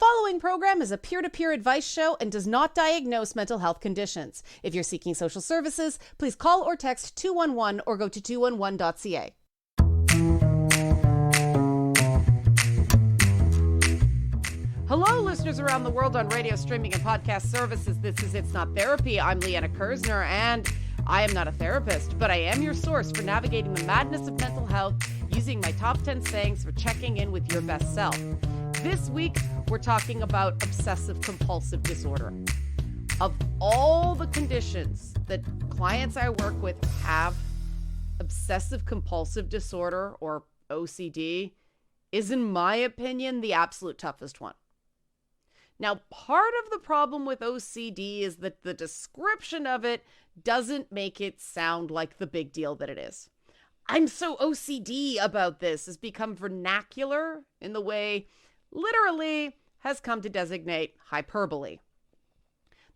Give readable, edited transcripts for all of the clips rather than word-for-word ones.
following program is a peer-to-peer advice show and does not diagnose mental health conditions. If you're seeking social services, please call or text 211 or go to 211.ca. Hello, listeners around the world on radio, streaming, and podcast services. This is It's Not Therapy. I'm Liana Kersner, and I am not a therapist, but I am your source for navigating the madness of mental health using my top 10 sayings for checking in with your best self. This week, we're talking about obsessive compulsive disorder. Of all the conditions that clients I work with have, obsessive compulsive disorder, or OCD, is, in my opinion, the absolute toughest one. Now, part of the problem with OCD is that the description of it doesn't make it sound like the big deal that it is. I'm so OCD about this has become vernacular in the way literally has come to designate hyperbole.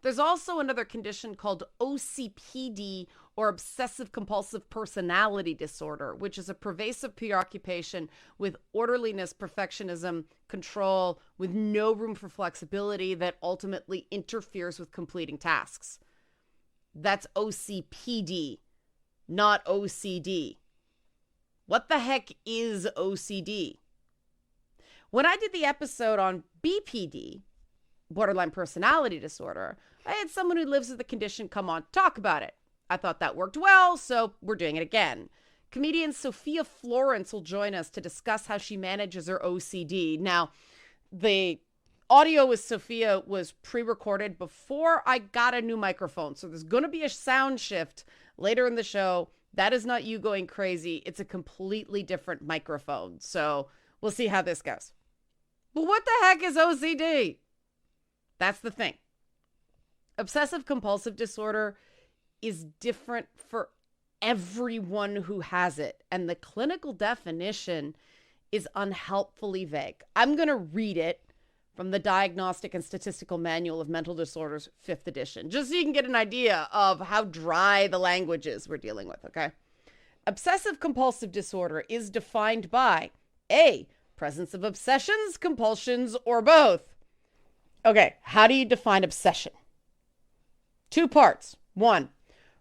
There's also another condition called OCPD, or Obsessive Compulsive Personality Disorder, which is a pervasive preoccupation with orderliness, perfectionism, control, with no room for flexibility that ultimately interferes with completing tasks. That's OCPD, not OCD. What the heck is OCD? When I did the episode on BPD, borderline personality disorder, I had someone who lives with the condition come on to talk about it. I thought that worked well, so we're doing it again. Comedian Sophia Florence will join us to discuss how she manages her OCD. Now, the audio with Sophia was pre-recorded before I got a new microphone, so there's going to be a sound shift later in the show. That is not you going crazy. It's a completely different microphone, so we'll see how this goes. But what the heck is OCD? That's the thing. Obsessive compulsive disorder is different for everyone who has it, and the clinical definition is unhelpfully vague. I'm going to read it from the Diagnostic and Statistical Manual of Mental Disorders, 5th edition, just so you can get an idea of how dry the language is we're dealing with, okay? Obsessive compulsive disorder is defined by A, presence of obsessions, compulsions, or both. Okay, how do you define obsession? 2 parts. 1,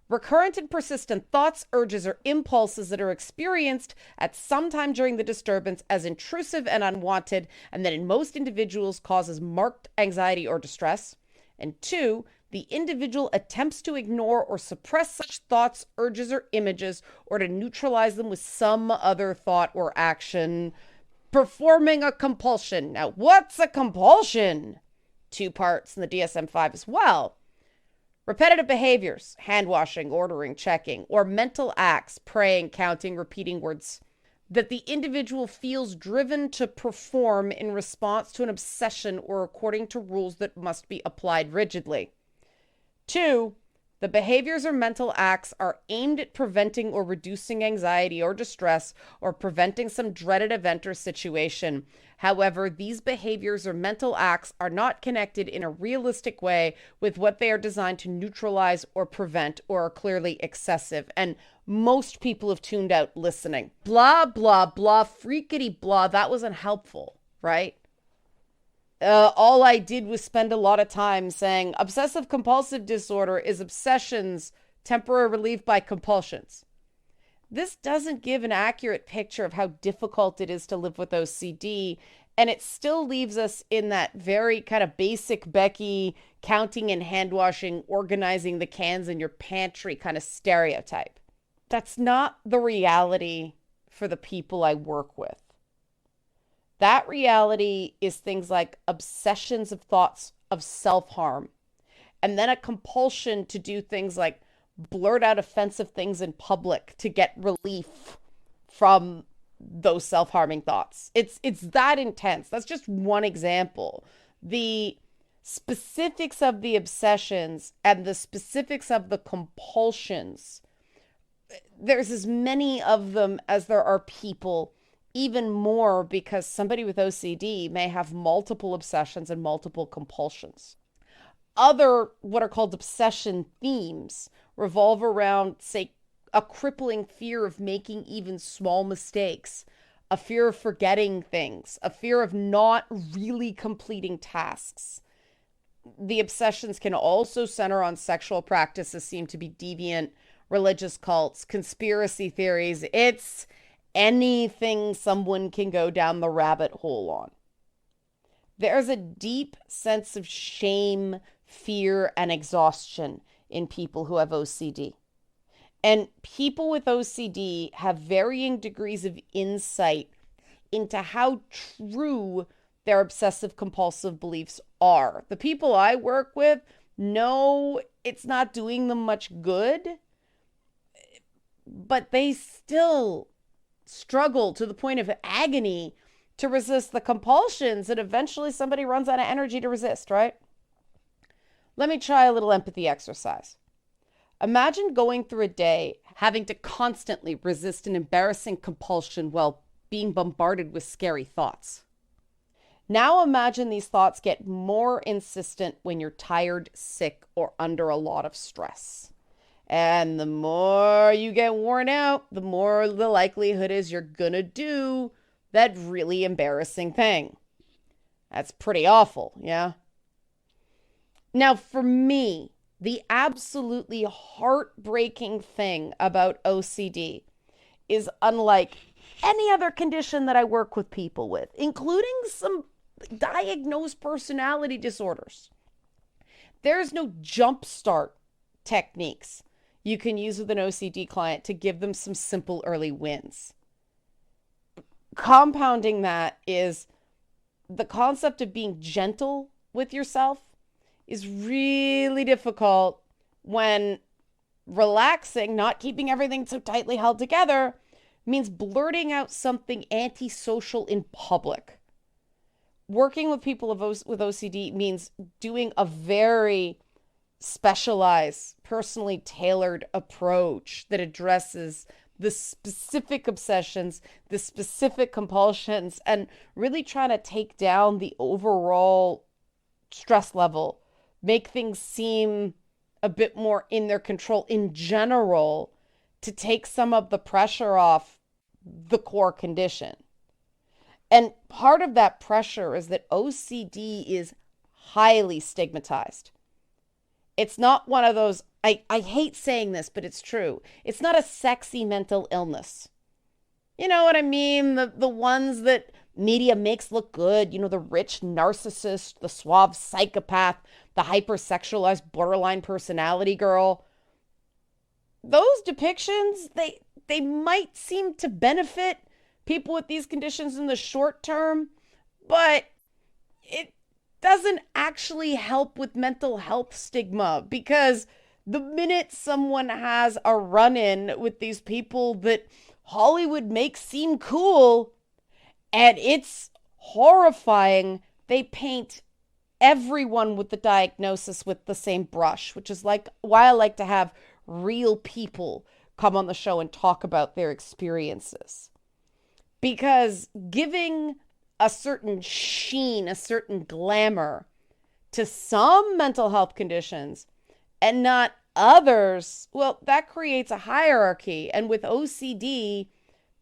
recurrent and persistent thoughts, urges, or impulses that are experienced at some time during the disturbance as intrusive and unwanted, and that in most individuals causes marked anxiety or distress. And 2, the individual attempts to ignore or suppress such thoughts, urges, or images, or to neutralize them with some other thought or action, performing a compulsion. Now, what's a compulsion? 2 parts in the DSM-5 as well. Repetitive behaviors, hand washing, ordering, checking, or mental acts, praying, counting, repeating words that the individual feels driven to perform in response to an obsession or according to rules that must be applied rigidly. 2, the behaviors or mental acts are aimed at preventing or reducing anxiety or distress or preventing some dreaded event or situation. However, these behaviors or mental acts are not connected in a realistic way with what they are designed to neutralize or prevent, or are clearly excessive. And most people have tuned out listening. Blah, blah, blah, freakity blah. That was unhelpful, right? All I did was spend a lot of time saying obsessive compulsive disorder is obsessions, temporary relief by compulsions. This doesn't give an accurate picture of how difficult it is to live with OCD, and it still leaves us in that very kind of basic Becky counting and hand washing, organizing the cans in your pantry kind of stereotype. That's not the reality for the people I work with. That reality is things like obsessions of thoughts of self-harm, and then a compulsion to do things like blurt out offensive things in public to get relief from those self-harming thoughts. It's that intense. That's just one example. The specifics of the obsessions and the specifics of the compulsions, there's as many of them as there are people, even more because somebody with OCD may have multiple obsessions and multiple compulsions. Other what are called obsession themes revolve around, say, a crippling fear of making even small mistakes, a fear of forgetting things, a fear of not really completing tasks. The obsessions can also center on sexual practices, seem to be deviant, religious cults, conspiracy theories. It's anything someone can go down the rabbit hole on. There's a deep sense of shame, fear, and exhaustion in people who have OCD. And people with OCD have varying degrees of insight into how true their obsessive compulsive beliefs are. The people I work with know it's not doing them much good, but they still struggle to the point of agony to resist the compulsions, and eventually somebody runs out of energy to resist, right? Let me try a little empathy exercise. Imagine going through a day having to constantly resist an embarrassing compulsion while being bombarded with scary thoughts. Now imagine these thoughts get more insistent when you're tired, sick, or under a lot of stress. And the more you get worn out, the more the likelihood is you're gonna do that really embarrassing thing. That's pretty awful, yeah? Now, for me, the absolutely heartbreaking thing about OCD is, unlike any other condition that I work with people with, including some diagnosed personality disorders, there's no jumpstart techniques you can use with an OCD client to give them some simple early wins. Compounding that is the concept of being gentle with yourself is really difficult when relaxing, not keeping everything so tightly held together, means blurting out something antisocial in public. Working with people with OCD means doing a very specialized, personally tailored approach that addresses the specific obsessions, the specific compulsions, and really trying to take down the overall stress level, make things seem a bit more in their control in general to take some of the pressure off the core condition. And part of that pressure is that OCD is highly stigmatized. It's not one of those, I hate saying this, but it's true. It's not a sexy mental illness. You know what I mean? The ones that media makes look good, you know, the rich narcissist, the suave psychopath, the hypersexualized borderline personality girl. Those depictions, they might seem to benefit people with these conditions in the short term, but it doesn't actually help with mental health stigma, because the minute someone has a run-in with these people that Hollywood makes seem cool, and it's horrifying, they paint everyone with the diagnosis with the same brush, which is like why I like to have real people come on the show and talk about their experiences. Because giving a certain sheen, a certain glamour to some mental health conditions and not others, well, that creates a hierarchy. And with OCD,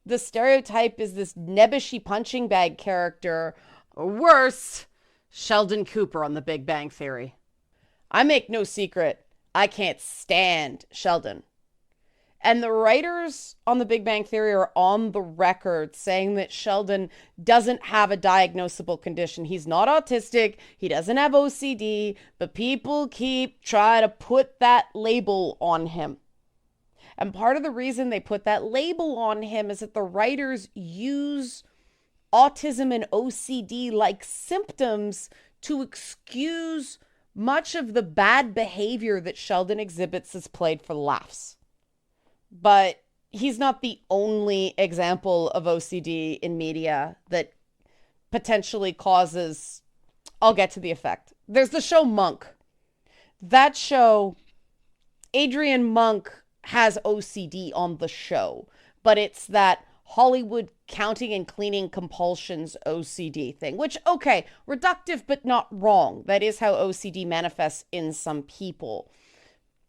the stereotype is this nebbishy punching bag character, or worse, Sheldon Cooper on The Big Bang Theory. I make no secret, I can't stand Sheldon. And the writers on The Big Bang Theory are on the record saying that Sheldon doesn't have a diagnosable condition. He's not autistic. He doesn't have OCD, but people keep trying to put that label on him. And part of the reason they put that label on him is that the writers use autism and OCD-like symptoms to excuse much of the bad behavior that Sheldon exhibits as played for laughs. But he's not the only example of OCD in media that potentially causes, I'll get to the effect. There's the show Monk. That show, Adrian Monk has OCD on the show, but it's that Hollywood counting and cleaning compulsions OCD thing, which, okay, reductive but not wrong. That is how OCD manifests in some people.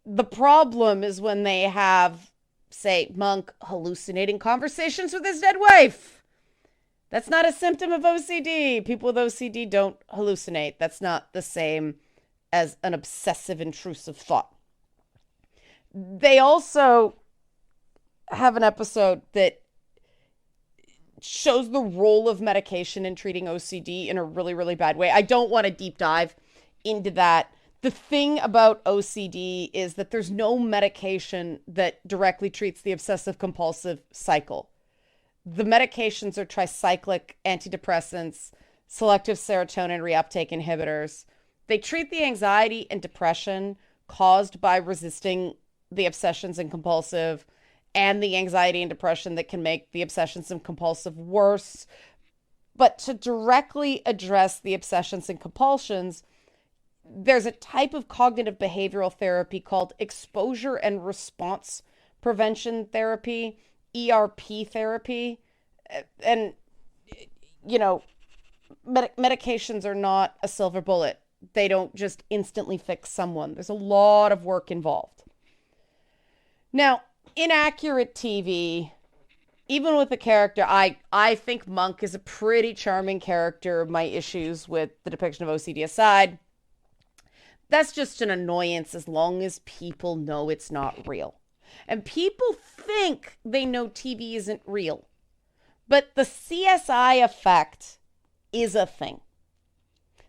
The problem is when they have, say, Monk hallucinating conversations with his dead wife. That's not a symptom of OCD. People with OCD don't hallucinate. That's not the same as an obsessive intrusive thought. They also have an episode that shows the role of medication in treating OCD in a really, really bad way. I don't want to deep dive into that. The thing about OCD is that there's no medication that directly treats the obsessive compulsive cycle. The medications are tricyclic antidepressants, selective serotonin reuptake inhibitors. They treat the anxiety and depression caused by resisting the obsessions and compulsive, and the anxiety and depression that can make the obsessions and compulsive worse. But to directly address the obsessions and compulsions, there's a type of cognitive behavioral therapy called exposure and response prevention therapy, ERP therapy. And, you know, medications are not a silver bullet. They don't just instantly fix someone. There's a lot of work involved. Now, inaccurate TV, even with the character, I think Monk is a pretty charming character. My issues with the depiction of OCD aside, that's just an annoyance as long as people know it's not real. And people think they know TV isn't real. But the CSI effect is a thing.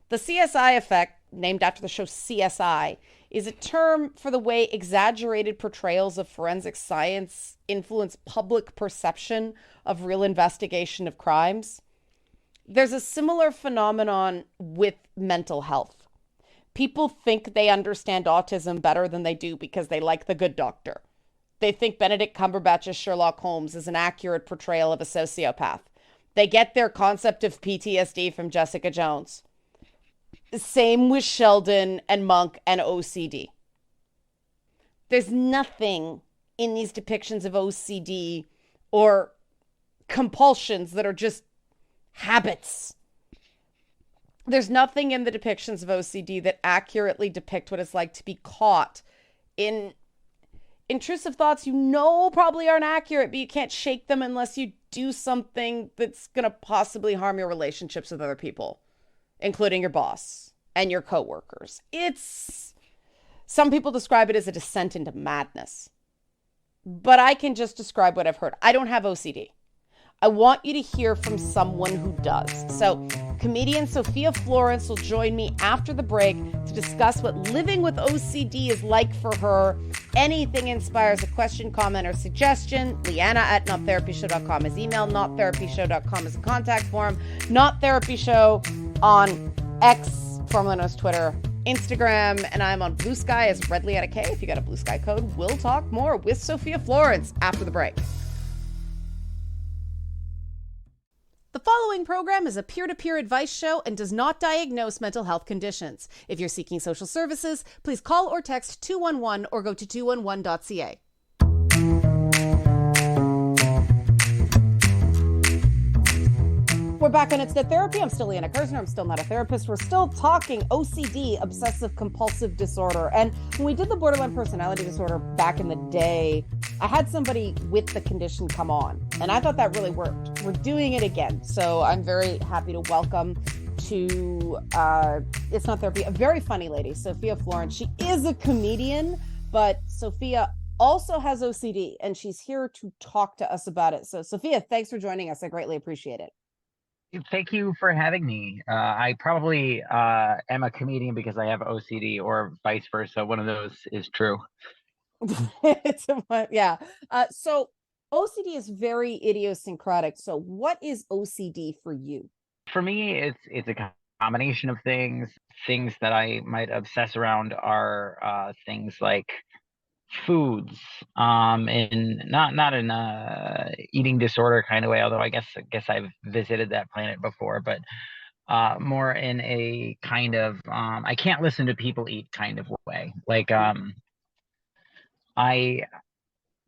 The CSI effect, named after the show CSI, is a term for the way exaggerated portrayals of forensic science influence public perception of real investigation of crimes. There's a similar phenomenon with mental health. People think they understand autism better than they do because they like The Good Doctor. They think Benedict Cumberbatch's Sherlock Holmes is an accurate portrayal of a sociopath. They get their concept of PTSD from Jessica Jones. Same with Sheldon and Monk and OCD. There's nothing in these depictions of OCD or compulsions that are just habits. There's nothing in the depictions of OCD that accurately depict what it's like to be caught in intrusive thoughts you know probably aren't accurate, but you can't shake them unless you do something that's going to possibly harm your relationships with other people, including your boss and your coworkers. Some people describe it as a descent into madness, but I can just describe what I've heard. I don't have OCD. I want you to hear from someone who does. So comedian Sophia Florence will join me after the break to discuss what living with OCD is like for her. Anything inspires a question, comment, or suggestion. Liana at nottherapyshow.com is email. Nottherapyshow.com is a contact form. Not Therapy Show on X, formerly known as Twitter, Instagram, and I'm on Blue Sky as Red Liana K. If you got a Blue Sky code, we'll talk more with Sophia Florence after the break. The following program is a peer-to-peer advice show and does not diagnose mental health conditions. If you're seeking social services, please call or text 211 or go to 211.ca. We're back on It's Not Therapy. I'm still Liana Kersner. I'm still not a therapist. We're still talking OCD, Obsessive Compulsive Disorder. And when we did the borderline personality disorder back in the day, I had somebody with the condition come on, and I thought that really worked. We're doing it again. So I'm very happy to welcome to It's Not Therapy a very funny lady, Sophia Florence. She is a comedian, but Sophia also has OCD, and she's here to talk to us about it. So Sophia, thanks for joining us. I greatly appreciate it. Thank you for having me. I probably am a comedian because I have OCD, or vice versa. One of those is true. Yeah. So OCD is very idiosyncratic. So what is OCD for you? For me, it's a combination of things. Things that I might obsess around are things like foods, in not in a eating disorder kind of way, although I guess I've visited that planet before, but more in a kind of I can't listen to people eat kind of way. Like I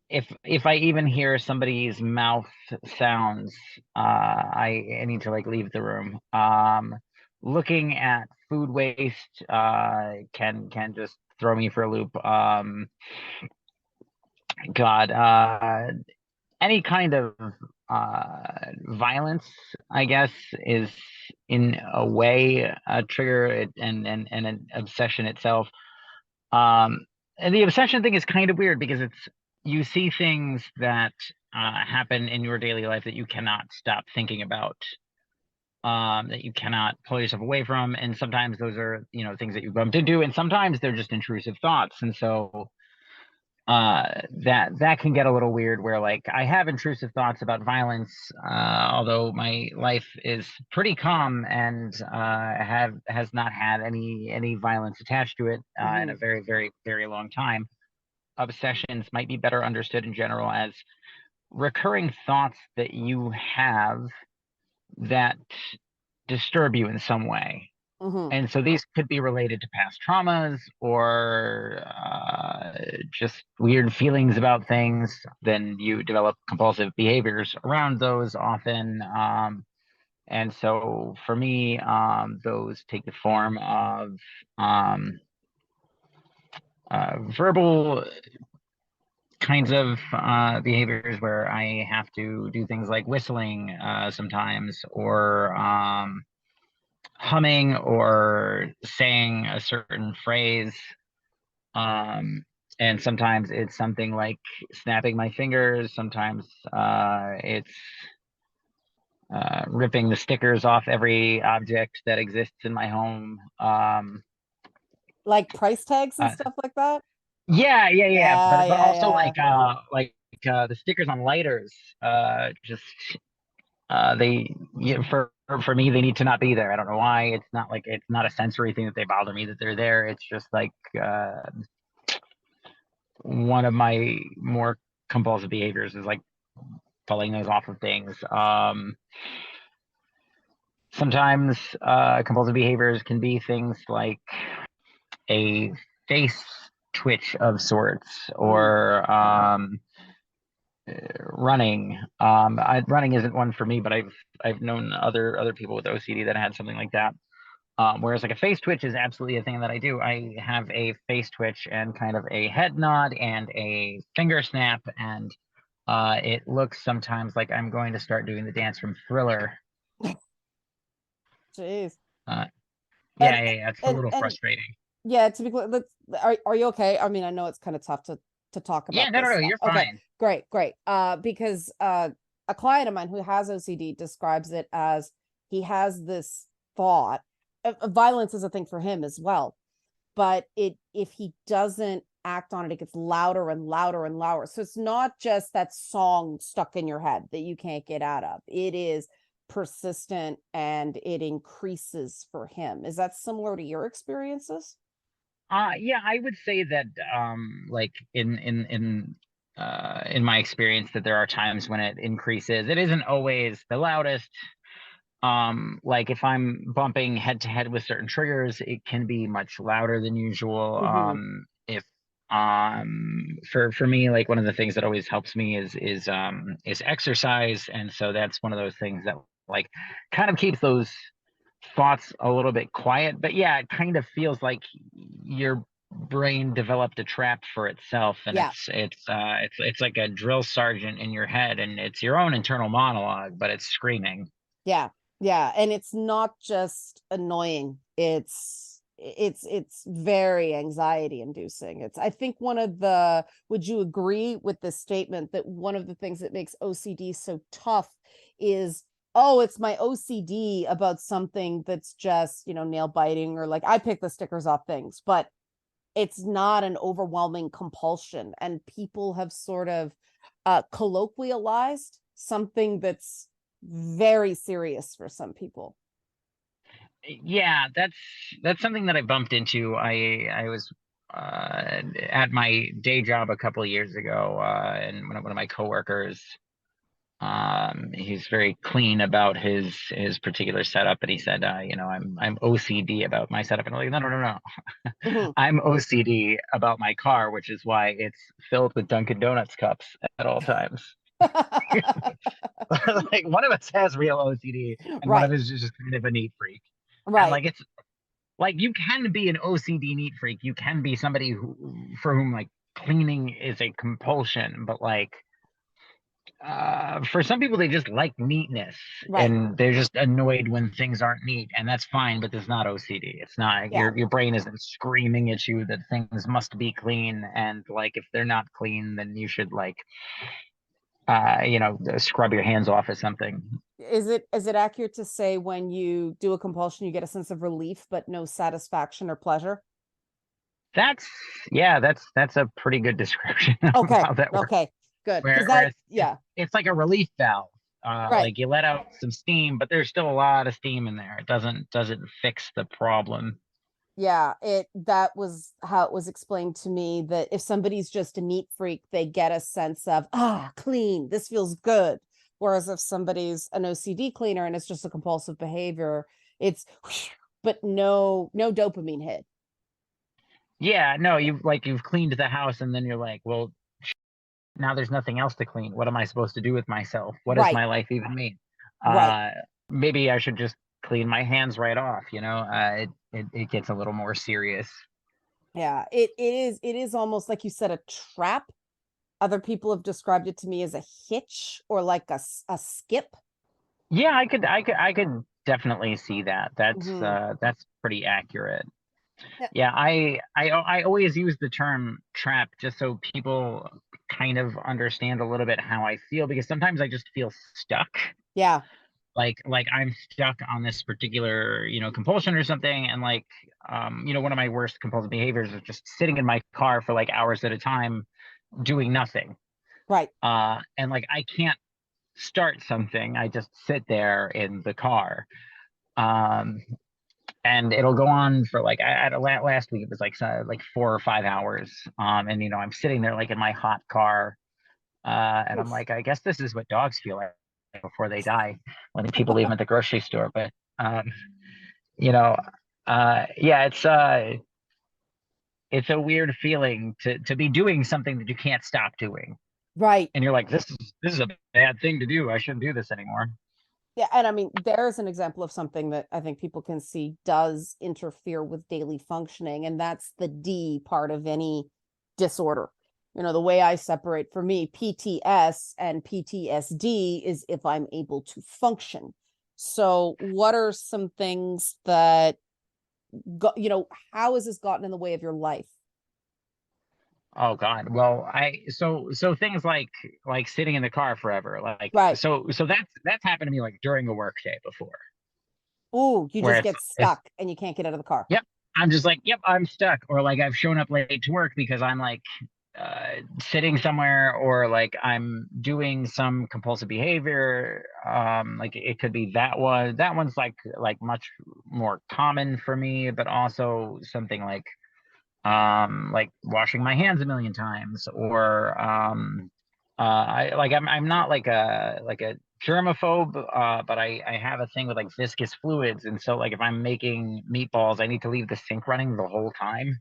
if I even hear somebody's mouth sounds, I need to like leave the room. Looking at food waste can just throw me for a loop. God, any kind of violence, I guess, is in a way a trigger and an obsession itself. Um, and the obsession thing is kind of weird because it's you see things that happen in your daily life that you cannot stop thinking about, that you cannot pull yourself away from, and sometimes those are, things that you bumped into, and sometimes they're just intrusive thoughts, and so that can get a little weird where like I have intrusive thoughts about violence, although my life is pretty calm and have has not had any violence attached to it in a very, very, very long time. Obsessions might be better understood in general as recurring thoughts that you have that disturb you in some way. Mm-hmm. And so these could be related to past traumas or just weird feelings about things. Then you develop compulsive behaviors around those often. And so for me, those take the form of um, verbal kinds of behaviors where I have to do things like whistling sometimes, or humming, or saying a certain phrase. Um, and sometimes it's something like snapping my fingers. Sometimes it's ripping the stickers off every object that exists in my home. Like price tags and Uh, stuff like that. yeah. Yeah, But yeah, also yeah. the stickers on lighters. Just they for me they need to not be there. I don't know why. It's not a sensory thing that they bother me that they're there. It's just like one of my more compulsive behaviors is like pulling those off of things. Sometimes compulsive behaviors can be things like a face twitch of sorts, Mm. or running. Running isn't one for me, but I've known other people with OCD that had something like that. Whereas like a face twitch is absolutely a thing that I do. I have a face twitch and kind of a head nod and a finger snap, and it looks sometimes like I'm going to start doing the dance from Thriller. Jeez. Uh, And yeah. It's a and little and frustrating. yeah, to be clear, are you okay? I mean, I know it's kind of tough to talk Yeah, about no, this stuff. you're Okay, fine. great. Because a client of mine who has OCD describes it as he has this thought. Violence is a thing for him as well, but if he doesn't act on it, it gets louder and louder and louder. So it's not just that song stuck in your head that you can't get out of. It is persistent and it increases for him. Is that similar to your experiences? Yeah, I would say that like in my experience that there are times when it increases. It isn't always the loudest. Like if I'm bumping head to head with certain triggers, it can be much louder than usual. Mm-hmm. If For me, like one of the things that always helps me is exercise, and so that's one of those things that like kind of keeps those thoughts a little bit quiet. But yeah, it kind of feels like your brain developed a trap for itself, and Yeah, it's like a drill sergeant in your head, and it's your own internal monologue, but it's screaming. yeah, yeah. And it's not just annoying. It's very anxiety inducing. It's I think one of the would you agree with this statement that one of the things that makes OCD so tough is oh, it's my OCD about something that's just, nail biting or like I pick the stickers off things, but it's not an overwhelming compulsion. And people have sort of colloquialized something that's very serious for some people. Yeah, that's something that I bumped into. I was at my day job a couple of years ago, and one of my coworkers, he's very clean about his particular setup, and he said, I'm OCD about my setup, and I'm like, no. Mhm. I'm OCD about my car, which is why it's filled with Dunkin' Donuts cups at all times. Like one of us has real OCD, and one Right, of us is just kind of a neat freak. And right. like it's like you can be an OCD neat freak. You can be somebody for whom like cleaning is a compulsion, but like For some people, they just like neatness Right. and they're just annoyed when things aren't neat, and that's fine, but it's not OCD. It's not Yeah. your brain isn't screaming at you that things must be clean, and like if they're not clean, then you should like scrub your hands off or something. Is it accurate to say when you do a compulsion, you get a sense of relief, but no satisfaction or pleasure? That's yeah, that's a pretty good description of Okay. how that works. Okay. Good. Because Where that, it's yeah. it's like a relief valve. Right. Like you let out some steam, but there's still a lot of steam in there. It doesn't fix the problem. Yeah, that was how it was explained to me, that if somebody's just a neat freak, they get a sense of, clean, this feels good. Whereas if somebody's an OCD cleaner and it's just a compulsive behavior, it's but no dopamine hit. Yeah, no, you've cleaned the house and then you're like, well, now there's nothing else to clean. What am I supposed to do with myself? What does Right, my life even mean? right. Uh, Maybe I should just clean my hands right off, you know? It gets a little more serious. Yeah, it is almost like you said, a trap. Other people have described it to me as a hitch or like a skip. Yeah, I could definitely see that. Hmm. That's pretty accurate. Yeah. Yeah, I always use the term trap just so people kind of understand a little bit how I feel because sometimes I just feel stuck. Yeah. Like I'm stuck on this particular, compulsion or something, and like one of my worst compulsive behaviors is just sitting in my car for like hours at a time doing nothing. Right. And like I can't start something. I just sit there in the car. Um and it'll go on for like last week it was like 4 or 5 hours, and I'm sitting there like in my hot car, and I'm Oof. like, I guess this is what dogs feel like before they die when people leave them at the grocery store. But you know yeah, it's a weird feeling to be doing something that you can't stop doing, Right. and you're like, this is a bad thing to do. I shouldn't do this anymore. Yeah, and I mean, there's an example of something that I think people can see does interfere with daily functioning, and that's the D part of any disorder. The way I separate for me, PTS and PTSD is if I'm able to function. So, what are some things that how has this gotten in the way of your life? Oh God. Well, so things like sitting in the car forever, like Right. so that's happened to me like during a work day before, Oh, you where just it's get it's stuck and you can't get out of the car. yep, I'm just like, yep, I'm stuck, or like I've shown up late to work because I'm like sitting somewhere, or like I'm doing some compulsive behavior. Like it could be that one's like much more common for me, but also something like washing my hands a million times, or I'm not like a germaphobe, but I have a thing with like viscous fluids, and so like if I'm making meatballs I need to leave the sink running the whole time,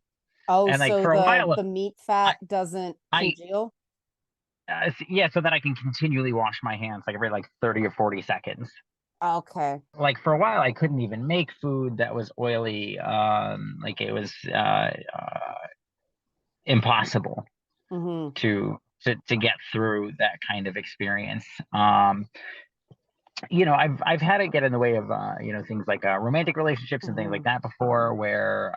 Oh, and like so for a the while the meat I fat doesn't I congeal? yeah, so that I can continually wash my hands like every like 30 or 40 seconds. Okay. Like for a while I couldn't even make food that was oily, like it was impossible Hmm. to get through that kind of experience. I've had it get in the way of things like romantic relationships and things like Hmm. that before, where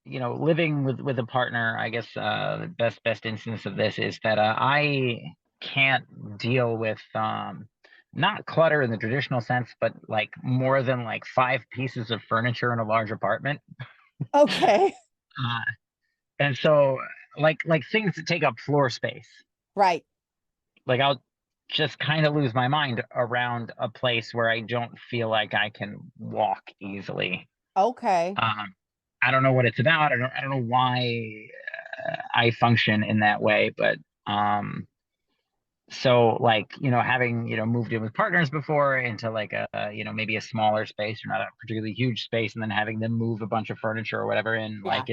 living with a partner. I guess the best instance of this is that I can't deal with not clutter in the traditional sense, but like more than like 5 pieces of furniture in a large apartment. Okay. Uh, and so like things that take up floor space. Right. Like I'll just kind of lose my mind around a place where I don't feel like I can walk easily. Okay. Um, I don't know what it's about. I don't know why I function in that way, but um, so like having moved in with partners before into like a maybe a smaller space or not a particularly huge space, and then having them move a bunch of furniture or whatever in, Yeah. like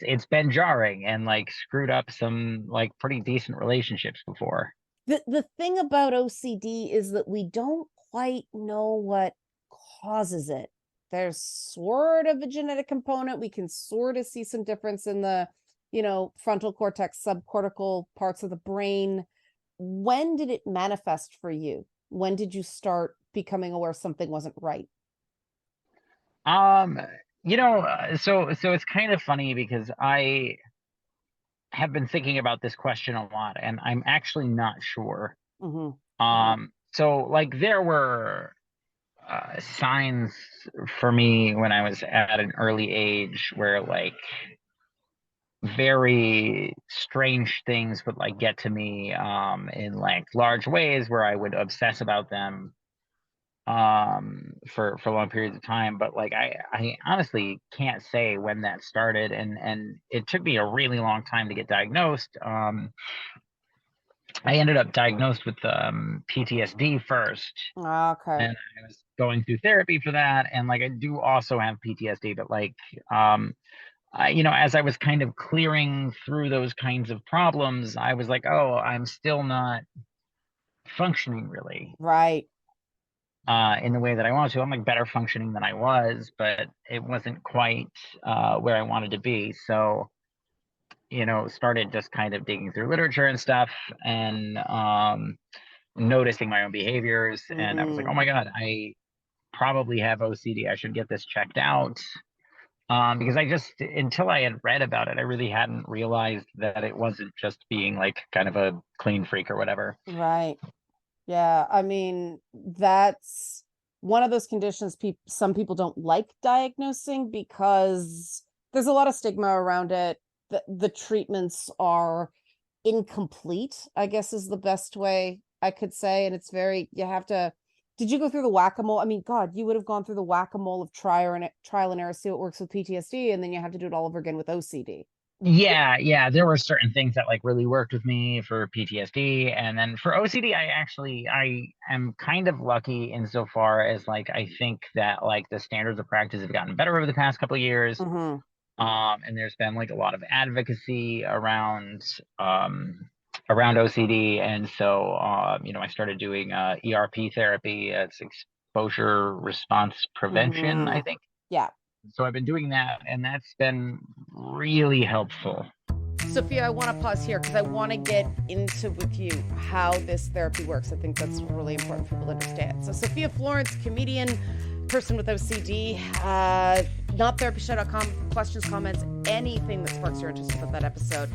it's been jarring and like screwed up some like pretty decent relationships before. The thing about OCD is that we don't quite know what causes it. There's sort of a genetic component. We can sort of see some difference in the, frontal cortex, subcortical parts of the brain. when did it manifest for you? When did you start becoming aware something wasn't right? Um, so it's kind of funny because I have been thinking about this question a lot, and I'm actually not sure. Mm-hmm. So like there were signs for me when I was at an early age where like very strange things would like get to me in like large ways where I would obsess about them for long periods of time. But like I honestly can't say when that started, and it took me a really long time to get diagnosed. I ended up diagnosed with PTSD first, Okay. and I was going through therapy for that. And like I do also have PTSD, but like as I was kind of clearing through those kinds of problems, I was like, oh, I'm still not functioning really Right. in the way that I want to. I'm like better functioning than I was, but it wasn't quite where I wanted to be. So, started just kind of digging through literature and stuff, and noticing my own behaviors. And I was like, oh Mm, my God, I probably have OCD. I should get this checked out. Because I just, until I had read about it, I really hadn't realized that it wasn't just being like kind of a clean freak or whatever. right. Yeah. I mean, that's one of those conditions some people don't like diagnosing because there's a lot of stigma around it. The treatments are incomplete, I guess is the best way I could say. And it's you have to, did you go through the whack-a-mole? I mean, God, you would have gone through the whack-a-mole of trial and error, see what works with PTSD, and then you have to do it all over again with OCD. Yeah, there were certain things that like really worked with me for PTSD, and then for OCD, I am kind of lucky insofar as like I think that like the standards of practice have gotten better over the past couple of years. Mm-hmm. And there's been like a lot of advocacy around OCD, and so I started doing ERP therapy. It's exposure response prevention, Mm-hmm. I think. Yeah. So I've been doing that, and that's been really helpful. Sophia, I want to pause here because I want to get into with you how this therapy works. I think that's really important for people to understand. So Sophia Florence, comedian, person with OCD, nottherapyshow.com, questions, comments, anything that sparks your interest about that episode.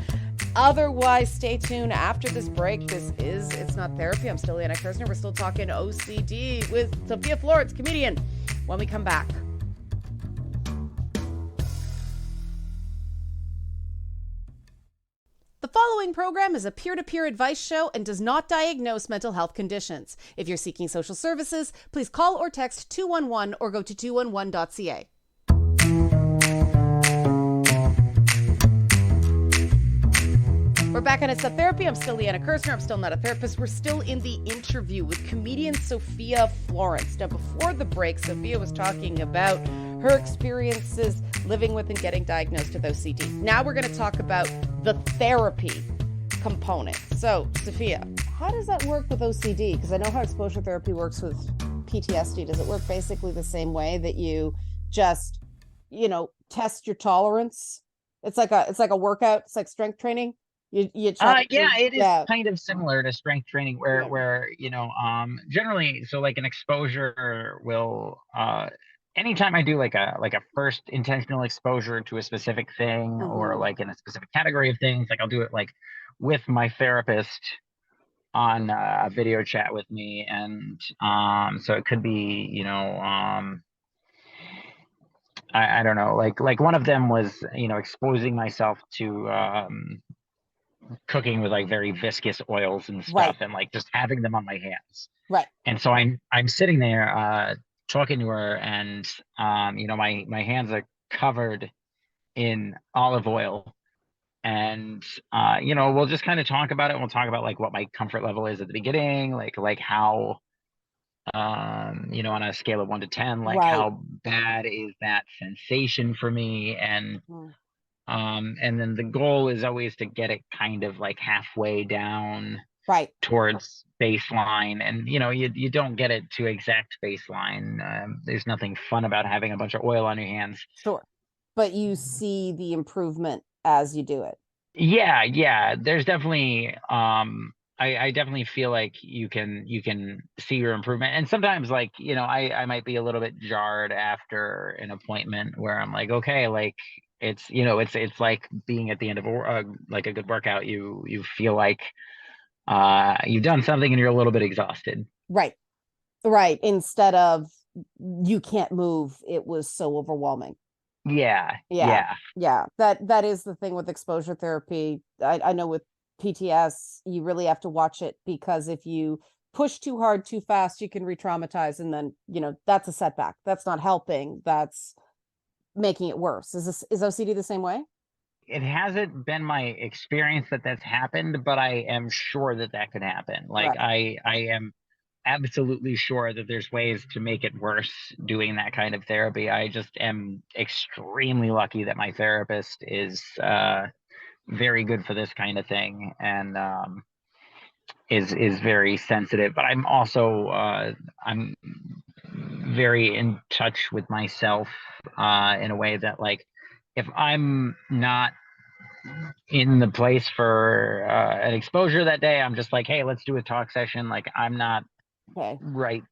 Otherwise, stay tuned after this break. This is It's Not Therapy. I'm still Liana Kersner. We're still talking OCD with Sophia Florence, comedian, when we come back. The following program is a peer-to-peer advice show and does not diagnose mental health conditions. If you're seeking social services, please call or text 211 or go to 211.ca. We're back on It's Not Therapy. I'm still Liana Kersner. I'm still not a therapist. We're still in the interview with comedian Sophia Florence. Now, before the break, Sophia was talking about her experiences living with and getting diagnosed with OCD. Now we're going to talk about the therapy component. So, Sophia, how does that work with OCD? Because I know how exposure therapy works with PTSD. Does it work basically the same way that you just, test your tolerance? It's like a workout. It's like strength training. You check. Yeah, it is Yeah. kind of similar to strength training where generally, so like an exposure will anytime I do like a first intentional exposure to a specific thing, or Mm-hmm. like in a specific category of things, like I'll do it like with my therapist on a video chat with me. And so it could be, I don't know, like one of them was, exposing myself to cooking with like very viscous oils and Right. stuff, and like just having them on my hands. Right. And so I'm sitting there talking to her, and my hands are covered in olive oil. And we'll just kind of talk about it. We'll talk about like what my comfort level is at the beginning, like how on a scale of 1 to 10, like Right. how bad is that sensation for me. And then the goal is always to get it kind of like halfway down Right. towards baseline. And you don't get it to exact baseline. There's nothing fun about having a bunch of oil on your hands. Sure. But you see the improvement as you do it. Yeah, there's definitely I definitely feel like you can see your improvement. And sometimes, like, I might be a little bit jarred after an appointment where I'm like, okay, like it's like being at the end of like a good workout. You feel like you've done something and you're a little bit exhausted. Right. Right. Instead of you can't move, it was so overwhelming. Yeah, Yeah. yeah. Yeah. That is the thing with exposure therapy. I know with PTS, you really have to watch it, because if you push too hard, too fast, you can re-traumatize, and then, that's a setback. That's not helping. That's making it worse. Is OCD the same way? It hasn't been my experience that that's happened, but I am sure that that could happen. Like Right. I am absolutely sure that there's ways to make it worse doing that kind of therapy. I just am extremely lucky that my therapist is very good for this kind of thing, and is very sensitive. But I'm also I'm very in touch with myself in a way that, like, if I'm not in the place for an exposure that day, I'm just like, hey, let's do a talk session. Like, I'm not Okay. right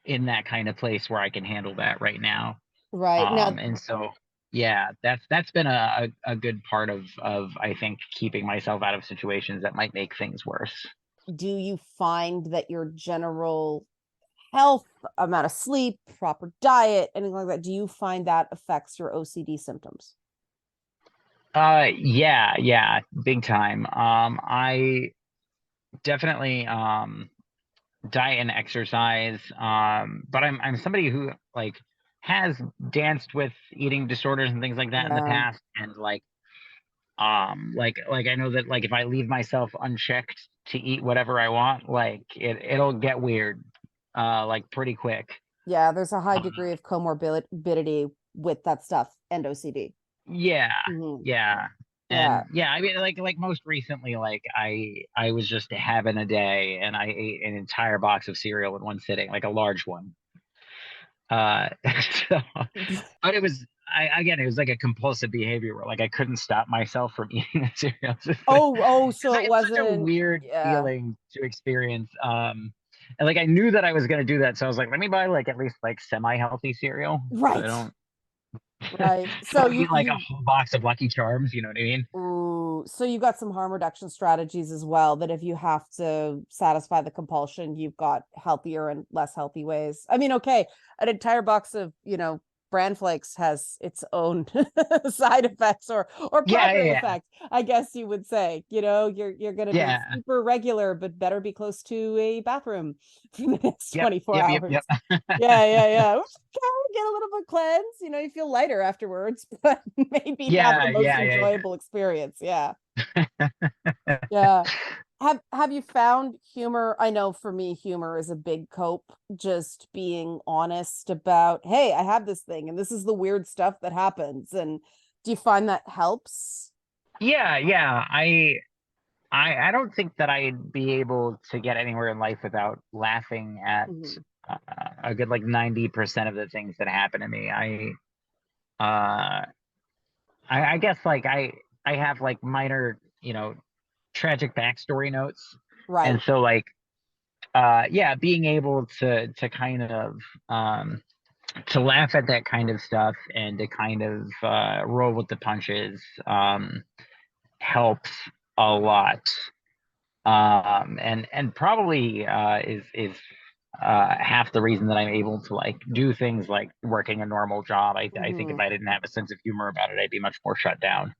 in that kind of place where I can handle that right now. Right. Now, And so, yeah, that's been a good part of I think keeping myself out of situations that might make things worse. do you find that your general health, amount of sleep, proper diet, anything like that, do you find that affects your OCD symptoms? Yeah, yeah, big time. I definitely diet and exercise. But I'm somebody who, like, has danced with eating disorders and things like that in the Yeah. past, and like I know that, like, if I leave myself unchecked to eat whatever I want, like it'll get weird like pretty quick. Yeah, there's a high Uh, degree of comorbidity with that stuff and OCD. yeah, Hmm. yeah. Yeah. And yeah, I mean, like most recently, like I was just having a day and I ate an entire box of cereal in one sitting, like a large one. Uh, so, but it was, again, it was like a compulsive behavior where, like, I couldn't stop myself from eating the cereal. Oh, so it It's such a wasn't, weird yeah. feeling to experience. And like I knew that I was gonna do that, so I was like, let me buy like at least like semi-healthy cereal, so I Right. don't Right. So don't you eat like a whole box of Lucky Charms. You know what I mean? ooh, so you got some harm reduction strategies as well, that if you have to satisfy the compulsion, you've got healthier and less healthy ways. I mean, okay, an entire box of, bran flakes has its own side effects, or Yeah, positive yeah, effects, I guess you would say. You're gonna be yeah, super regular, but better be close to a bathroom for the next yep, 24 yep, yep, hours. yep. Yeah, yeah, yeah. Get a little bit cleanse, you feel lighter afterwards, but maybe not the Yeah, most yeah, yeah, enjoyable experience. Yeah. yeah. Yeah. Have you found humor? I know for me, humor is a big cope, just being honest about, hey, I have this thing and this is the weird stuff that happens. And do you find that helps? Yeah, yeah. I don't think that I'd be able to get anywhere in life without laughing at Mhm. uh, a good like 90% of the things that happen to me. Uh I guess, like, I have like minor, tragic backstory notes. And Right. so, like, yeah, being able to kind of um to laugh at that kind of stuff and to kind of roll with the punches helps a lot. And probably is half the reason that I'm able to, like, do things like working a normal job. I think if Hmm. I didn't have a sense of humor about it, I'd be much more shut down.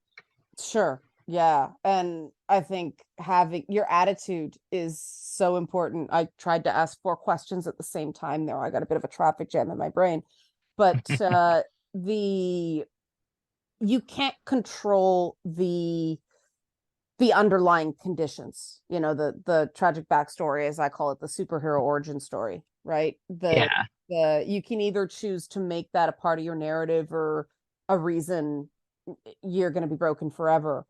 Sure. Yeah. And I think having your attitude is so important. I tried to ask four questions at the same time there. I got a bit of a traffic jam in my brain. But the you can't control the underlying conditions, the tragic backstory, as I call it, the superhero origin story, right? Yeah. The You can either choose to make that a part of your narrative, or a reason you're going to be broken forever.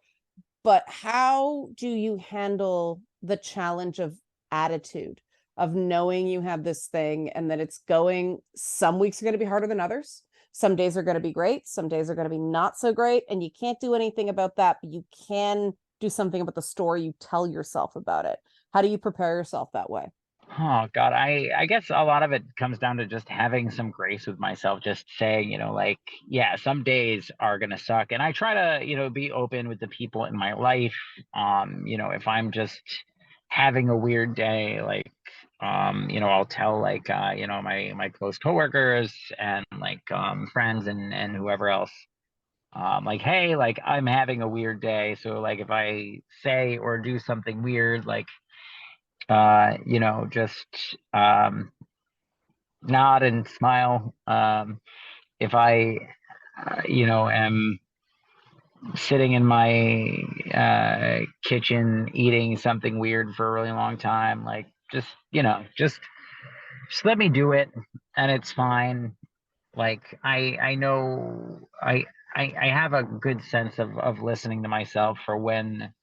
But how do you handle the challenge of attitude, of knowing you have this thing and that it's going, some weeks are going to be harder than others, some days are going to be great, some days are going to be not so great, and you can't do anything about that, but you can do something about the story you tell yourself about it. How do you prepare yourself that way? Oh God, I guess a lot of it comes down to just having some grace with myself, just saying, like, yeah, some days are gonna suck. And I try to, be open with the people in my life. If I'm just having a weird day, like, I'll tell like my close coworkers and like friends and whoever else. Like, hey, like I'm having a weird day. So like if I say or do something weird, like just nod and smile. If I, am sitting in my kitchen eating something weird for a really long time, like just let me do it, and it's fine. Like I know I have a good sense of listening to myself for when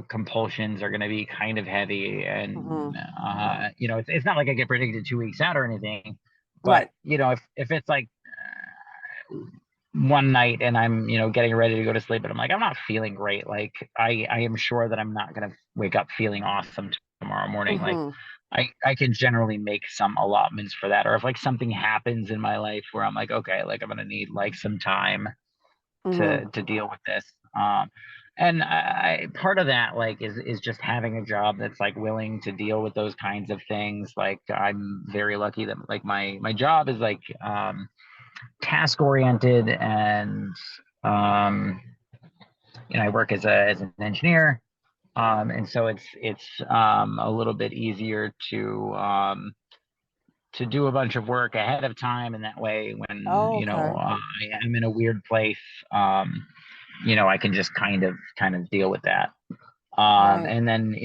compulsions are going to be kind of heavy, Mm-hmm. and it's not like I get predicted 2 weeks out or anything, but Right. if it's like one night and I'm getting ready to go to sleep and I'm like, I'm not feeling great, like I am sure that I'm not going to wake up feeling awesome tomorrow morning. Like Mm-hmm. I can generally make some allotments for that, or if like something happens in my life where I'm like, okay, like I'm going to need like some time Mm-hmm. to deal with this. And part of that like is just having a job that's like willing to deal with those kinds of things. Like I'm very lucky that like my job is like task oriented, and um I work as an engineer. And so it's a little bit easier to do a bunch of work ahead of time, and that way when Oh, okay. I am in a weird place, um I can just kind of deal with that. Right. And then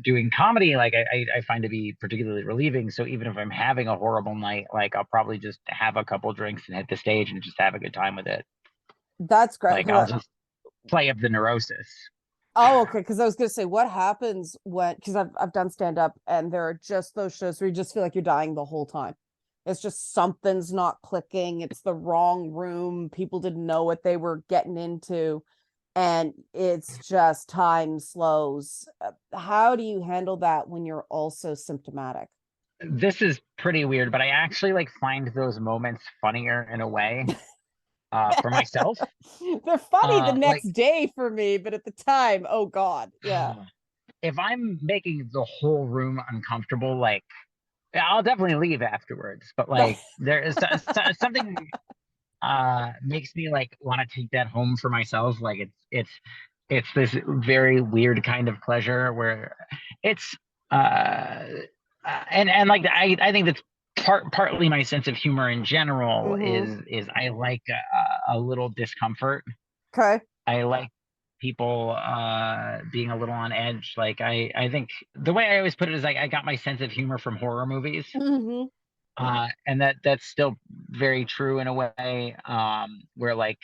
doing comedy, like I find to be particularly relieving. So even if I'm having a horrible night, like I'll probably just have a couple drinks and hit the stage and just have a good time with it. That's great. Like I'll just play up the neurosis. Oh, okay. Because I was gonna say, what happens when? Because I've done stand up, and there are just those shows where you just feel like you're dying the whole time. It's just something's not clicking. It's the wrong room. People didn't know what they were getting into, and it's just time slows. How do you handle that when you're also symptomatic? This is pretty weird, but I actually like find those moments funnier in a way, for myself. They're funny the Like next day for me, but at the time, oh God, yeah. if I'm making the whole room uncomfortable, like I'll definitely leave afterwards. But like there is something makes me like want to take that home for myself. Like it's this very weird kind of pleasure where it's uh and like I think that's partly my sense of humor in general Mm-hmm. is I like a little discomfort. Okay. I like people being a little on edge. Like I think the way I always put it is like I got my sense of humor from horror movies. Mm-hmm. And that's still very true in a way, where like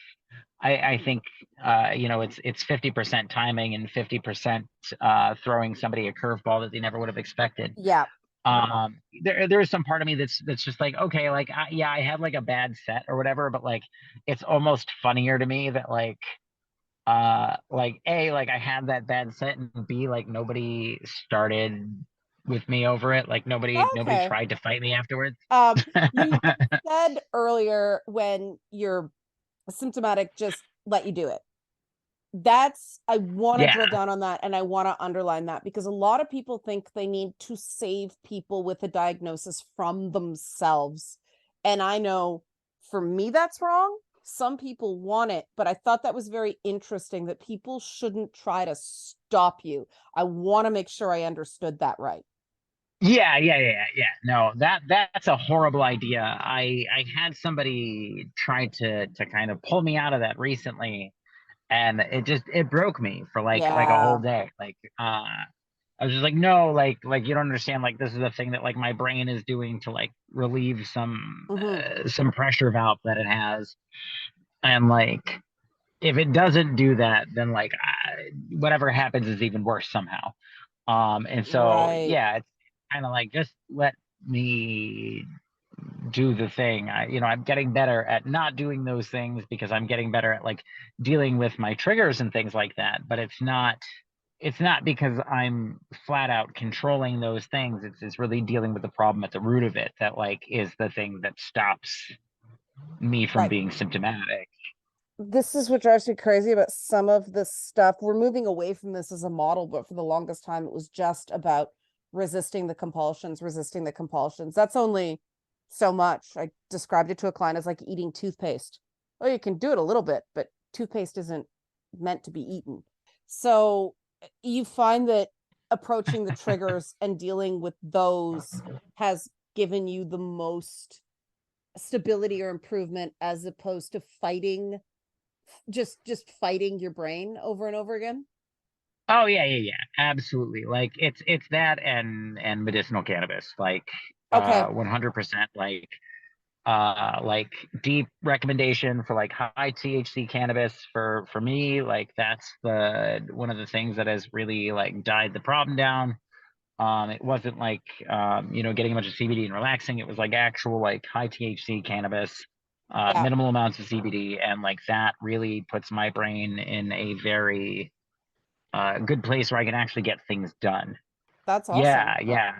I think it's 50% timing and 50% throwing somebody a curveball that they never would have expected. Yeah. There's some part of me that's just like, okay, like yeah, I had like a bad set or whatever, but like it's almost funnier to me that like A, like I had that bad set, and B, like nobody started with me over it, like nobody Okay. tried to fight me afterwards. Um, you said earlier when you're symptomatic, just let you do it. That's, I want to Yeah. drill down on that and I want to underline that because a lot of people think they need to save people with a diagnosis from themselves. And I know for me, that's wrong. Some people want it, but I thought that was very interesting that people shouldn't try to stop you. I want to make sure I understood that right. Yeah. No, that's a horrible idea. I had somebody try to kind of pull me out of that recently, and it broke me for like a whole Yeah. day. Like I was just like, no, like you don't understand. Like this is the thing that like my brain is doing to like relieve Hmm. some pressure valve that it has, and like if it doesn't do that, then like whatever happens is even worse somehow. And so Right. yeah, it's kind of like just let me do the thing. I'm getting better at not doing those things because I'm getting better at like dealing with my triggers and things like that. But it's not because I'm flat out controlling those things. It's really dealing with the problem at the root of it that like is the thing that stops me from Right. being symptomatic. This is what drives me crazy about some of this stuff. We're moving away from this as a model, but for the longest time, it was just about resisting the compulsions, resisting the compulsions. That's only so much. I described it to a client as like eating toothpaste. Oh, you can do it a little bit, but toothpaste isn't meant to be eaten. So you find that approaching the triggers and dealing with those has given you the most stability or improvement as opposed to fighting just fighting your brain over and over again. Oh yeah, yeah, yeah, absolutely. Like it's that and medicinal cannabis, like Okay. 100% like deep recommendation for like high THC cannabis for me. Like that's the one of the things that has really like died the problem down. It wasn't like getting a bunch of CBD and relaxing. It was like actual like high THC cannabis, Yeah, minimal amounts of CBD, and like that really puts my brain in a very good place where I can actually get things done. that's awesome. Yeah, yeah,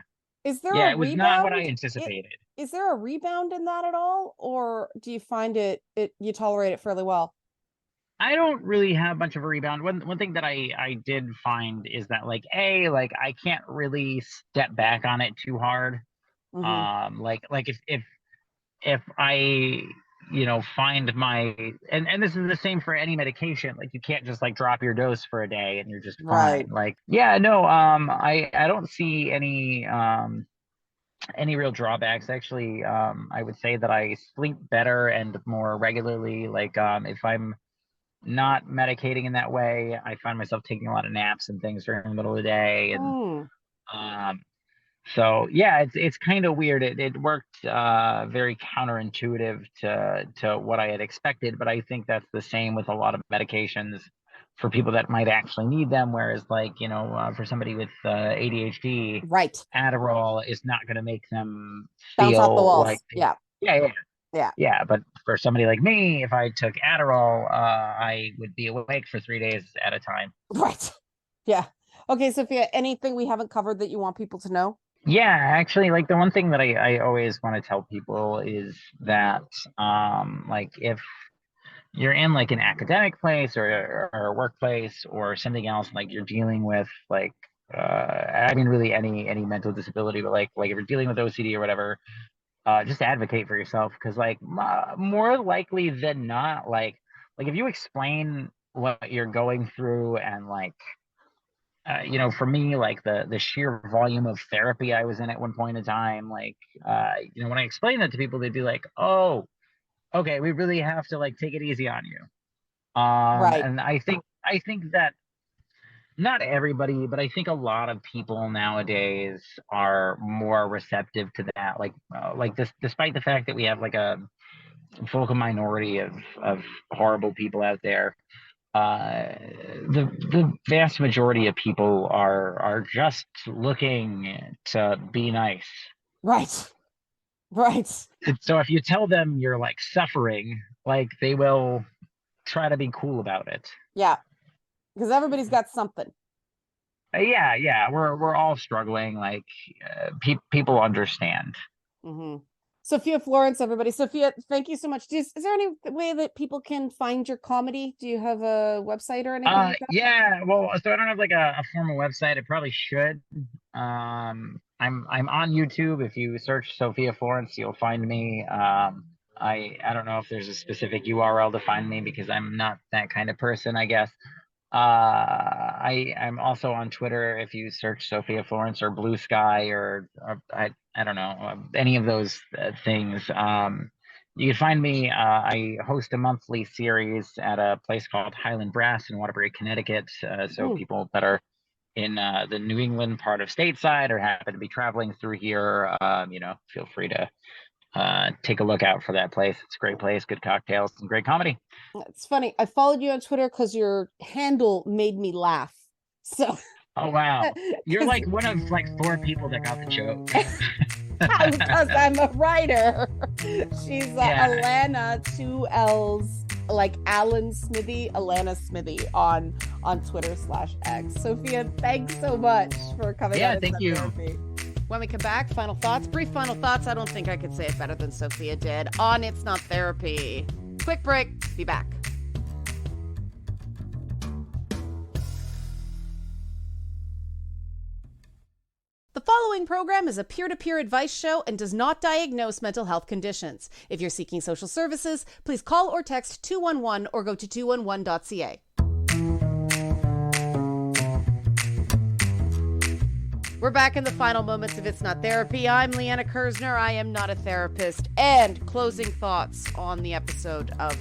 Is there a yeah. It was not what I rebound? anticipated. Is there a rebound in that at all, or do you find it you tolerate it fairly well? I don't really have much of a rebound. One thing that I did find is that like I can't really step back on it too hard. Mm-hmm. Like if I find my and this is the same for any medication. Like you can't just like drop your dose for a day and you're just fine. Right. Like yeah, no, I don't see any real drawbacks. Actually, I would say that I sleep better and more regularly. Like if I'm not medicating in that way, I find myself taking a lot of naps and things during the middle of the day. And Mm, um so yeah, it's kind of weird. It worked very counterintuitive to what I had expected, but I think that's the same with a lot of medications for people that might actually need them. Whereas like for somebody with ADHD, right. Adderall is not going to make them Bounce off the feel like walls. Yeah. yeah, yeah, Yeah. yeah. But for somebody like me, if I took Adderall, I would be awake for 3 days at a time. Right. Yeah. Okay, Sophia, anything we haven't covered that you want people to know? Yeah, actually, like the one thing that I always want to tell people is that like if you're in like an academic place or a workplace or something else, like you're dealing with like I mean really any mental disability, but like if you're dealing with OCD or whatever, just advocate for yourself because like more likely than not, like if you explain what you're going through and like for me, like the sheer volume of therapy I was in at one point in time, like when I explain that to people, they'd be like, "Oh, okay, we really have to like take it easy on you." Right. And I think that not everybody, but I think a lot of people nowadays are more receptive to that. Like this, despite the fact that we have like a vocal minority of horrible people out there, the vast majority of people are just looking to be nice. Right. Right. So if you tell them you're like suffering, like they will try to be cool about it. Yeah. Because everybody's got something. Yeah, yeah, we're all struggling. Like people understand. Hmm. Sophia Florence, everybody. Sophia, thank you so much. Is there any way that people can find your comedy? Do you have a website or anything like that? Yeah, well, so I don't have like a formal website. I probably should. I'm on YouTube. If you search Sophia Florence, you'll find me. I don't know if there's a specific URL to find me because I'm not that kind of person, I guess. I'm also on Twitter. If you search Sophia Florence or Blue Sky or I don't know any of those things. You can find me. I host a monthly series at a place called Highland Brass in Waterbury, Connecticut. So Mm, people that are in the New England part of stateside or happen to be traveling through here, feel free to take a look out for that place. It's a great place, good cocktails, and great comedy. it's funny. I followed you on Twitter because your handle made me laugh. So Oh wow, you're because like one of like four people that got the joke. Because I'm a writer. She's Alana, 2 L's, like Alan Smithy, Alana Smithy on Twitter /X. Sophia, thanks so much for coming on. Yeah, thank you. Therapy. When we come back, final thoughts, brief final thoughts. I don't think I could say it better than Sophia did on It's Not Therapy. Quick break, be back. The following program is a peer-to-peer advice show and does not diagnose mental health conditions. If you're seeking social services, please call or text 211 or go to 211.ca. We're back in the final moments of It's Not Therapy. I'm Liana Kersner. I am not a therapist. And closing thoughts on the episode of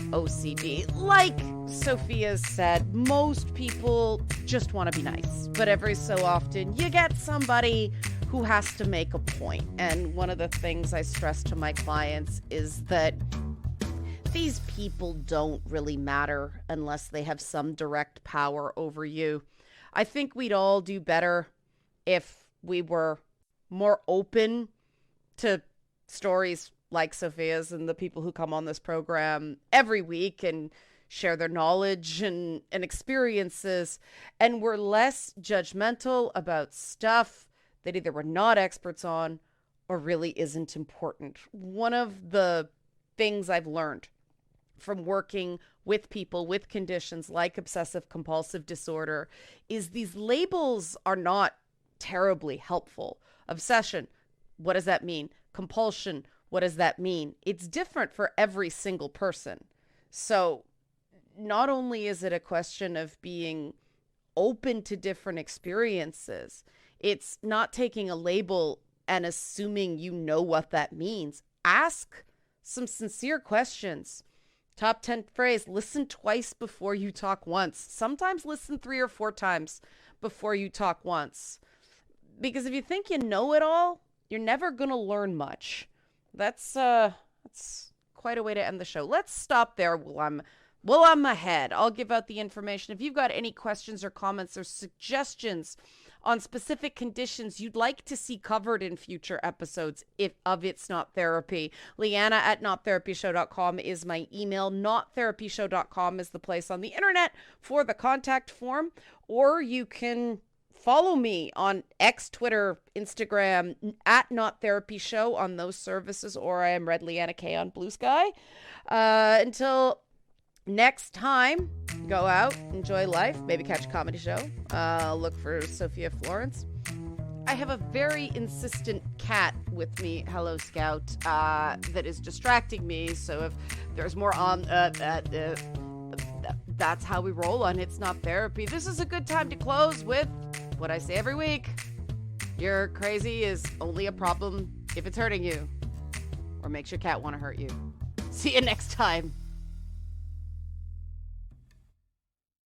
OCD. Like Sophia said, most people just want to be nice. But every so often, you get somebody who has to make a point. And one of the things I stress to my clients is that these people don't really matter unless they have some direct power over you. I think we'd all do better if we were more open to stories like Sophia's and the people who come on this program every week and share their knowledge and experiences, and we're less judgmental about stuff that either we're not experts on or really isn't important. One of the things I've learned from working with people with conditions like obsessive compulsive disorder is these labels are not terribly helpful. Obsession, what does that mean? Compulsion, what does that mean? It's different for every single person. So not only is it a question of being open to different experiences, it's not taking a label and assuming you know what that means. Ask some sincere questions. Top 10 phrase, listen twice before you talk once. Sometimes listen 3 or 4 times before you talk once. Because if you think you know it all, you're never going to learn much. That's quite a way to end the show. Let's stop there while I'm ahead. I'll give out the information. If you've got any questions or comments or suggestions on specific conditions you'd like to see covered in future episodes of It's Not Therapy, Liana at nottherapyshow.com is my email. Nottherapyshow.com is the place on the internet for the contact form. Or you can follow me on X, Twitter, Instagram, at Not Therapy Show on those services, or I am Red Liana K on Blue Sky. Until next time, go out, enjoy life, maybe catch a comedy show. Look for Sophia Florence. I have a very insistent cat with me, Hello Scout, that is distracting me. So if there's more on that's how we roll on It's Not Therapy. This is a good time to close with what I say every week. Your crazy is only a problem if it's hurting you or makes your cat want to hurt you. See you next time.